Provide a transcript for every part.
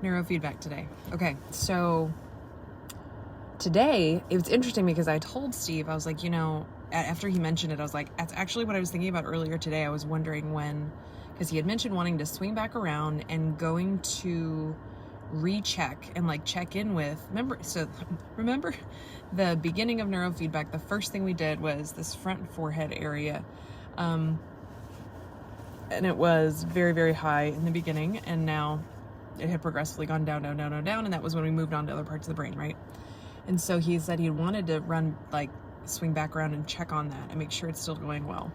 Neurofeedback today. Okay, so today, it was interesting because I told Steve, I was like, after he mentioned it, I was like, that's actually what I was thinking about earlier today. I was wondering when, because he had mentioned wanting to swing back around and going to recheck and check in with, remember the beginning of neurofeedback, the first thing we did was this front forehead area. And it was very, very high in the beginning, and now it had progressively gone down, and that was when we moved on to other parts of the brain, right? And so he said he wanted to swing back around and check on that and make sure it's still going well.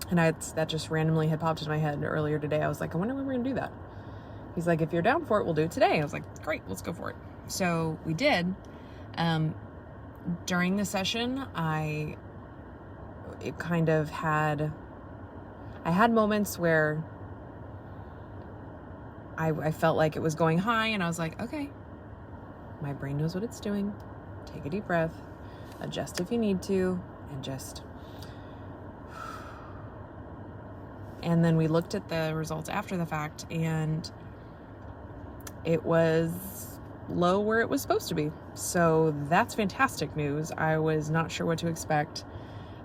And that just randomly had popped into my head earlier today. I was like, I wonder when we're gonna do that. He's like, if you're down for it, we'll do it today. I was like, great, let's go for it. So we did. During the session, I had moments where I felt like it was going high, and I was like, okay, my brain knows what it's doing. Take a deep breath, adjust if you need to, and then we looked at the results after the fact, and it was low where it was supposed to be. So that's fantastic news. I was not sure what to expect.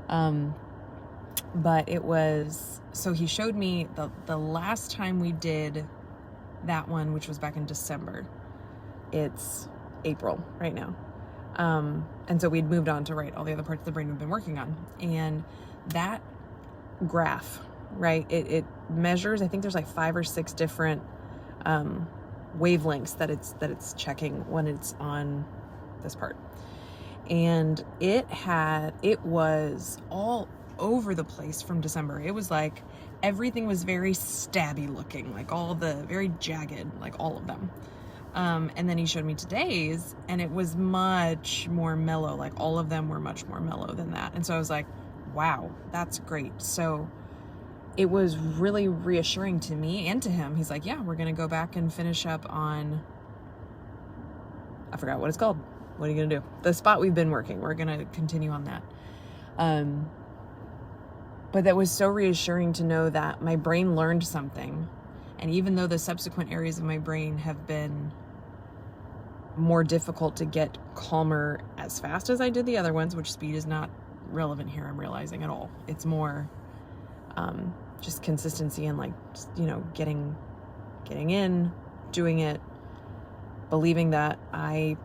But it was, so he showed me the last time we did that one, which was back in December. It's April right now. And so we'd moved on to all the other parts of the brain we've been working on. And that graph, right, it measures, I think there's 5 or 6 different wavelengths that it's checking when it's on this part. And it was all over the place from December. It was like everything was very stabby looking, all the very jagged, all of them. And then he showed me today's, and it was much more mellow. All of them were much more mellow than that. And so I was like, wow, that's great. So it was really reassuring to me and to him. He's like, yeah, we're going to go back and finish up on, I forgot what it's called. What are you going to do? The spot we've been working. We're going to continue on that. But that was so reassuring to know that my brain learned something. And even though the subsequent areas of my brain have been more difficult to get calmer as fast as I did the other ones, which speed is not relevant here, I'm realizing, at all. It's more just consistency and getting in, doing it, believing that I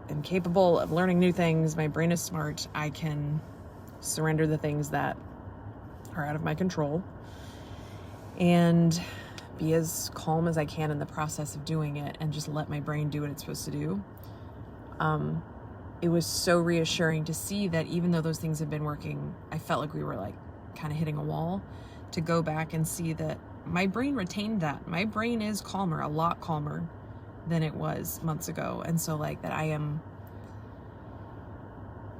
am capable of learning new things. My brain is smart. I can surrender the things that are out of my control and be as calm as I can in the process of doing it, and just let my brain do what it's supposed to do. It was so reassuring to see that even though those things have been working, I felt like we were kind of hitting a wall, to go back and see that my brain retained that. My brain is calmer, a lot calmer than it was months ago. And so that I am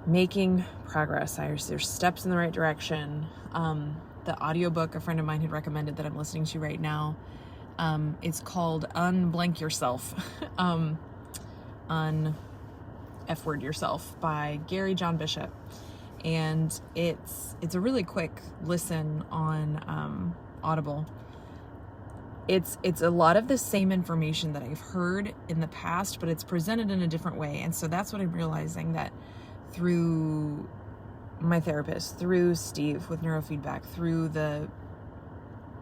making progress. There's steps in the right direction. The audiobook a friend of mine had recommended that I'm listening to right now, it's called Unblank Yourself, F-word yourself, by Gary John Bishop. And it's a really quick listen on Audible. It's a lot of the same information that I've heard in the past, but it's presented in a different way. And so that's what I'm realizing, that through my therapist, through Steve with Neurofeedback, through the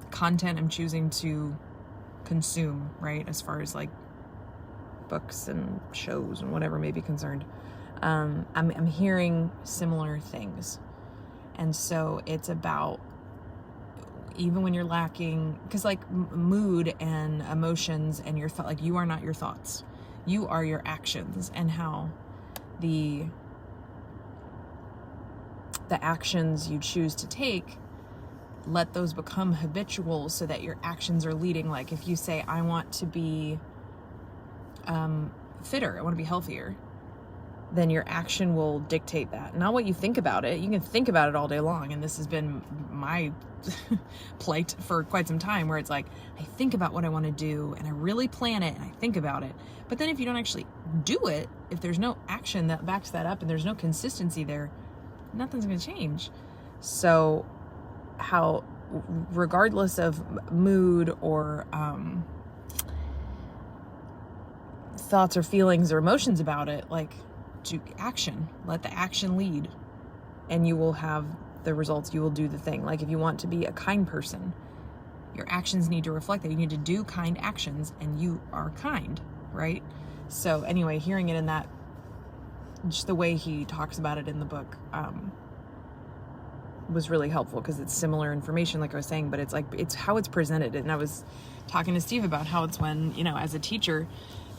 content I'm choosing to consume, right, as far as books and shows and whatever may be concerned, I'm hearing similar things. And so it's about, even when you're lacking, because mood and emotions and your thought, you are not your thoughts, you are your actions, and how the actions you choose to take, let those become habitual, so that your actions are leading. If you say, I want to be fitter, I want to be healthier, then your action will dictate that. Not what you think about it. You can think about it all day long, and this has been my plight for quite some time, where it's I think about what I want to do, and I really plan it, and I think about it. But then if you don't actually do it, if there's no action that backs that up, and there's no consistency there, nothing's going to change. So how, regardless of mood or thoughts or feelings or emotions about it, like, do action. Let the action lead, and you will have the results. You will do the thing. Like, if you want to be a kind person, your actions need to reflect that. You need to do kind actions, and you are kind, right? So anyway, hearing it in that, just the way he talks about it in the book, was really helpful, because it's similar information, like I was saying, but it's like, it's how it's presented. And I was talking to Steve about how it's when, as a teacher,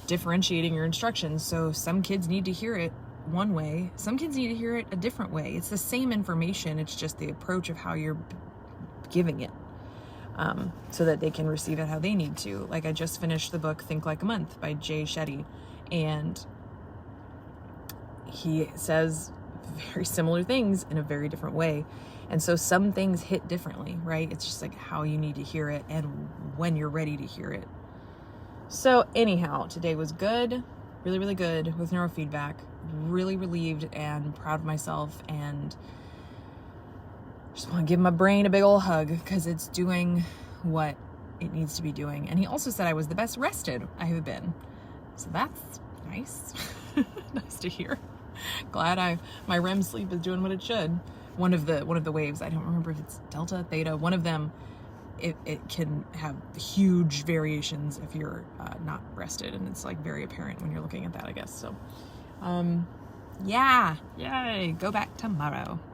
differentiating your instructions. So some kids need to hear it one way, some kids need to hear it a different way. It's the same information, it's just the approach of how you're giving it, so that they can receive it how they need to. Like, I just finished the book Think Like a Month by Jay Shetty, and he says very similar things in a very different way. And so some things hit differently, right? It's just like how you need to hear it and when you're ready to hear it. So anyhow, today was good, really, really good with neurofeedback. Really relieved and proud of myself, and just want to give my brain a big old hug, because it's doing what it needs to be doing. And he also said I was the best rested I have been. So that's nice. Nice to hear. Glad my REM sleep is doing what it should. One of the waves, I don't remember if it's delta, theta, one of them, it can have huge variations if you're not rested, and it's like very apparent when you're looking at that, I guess. So yeah, yay, go back tomorrow.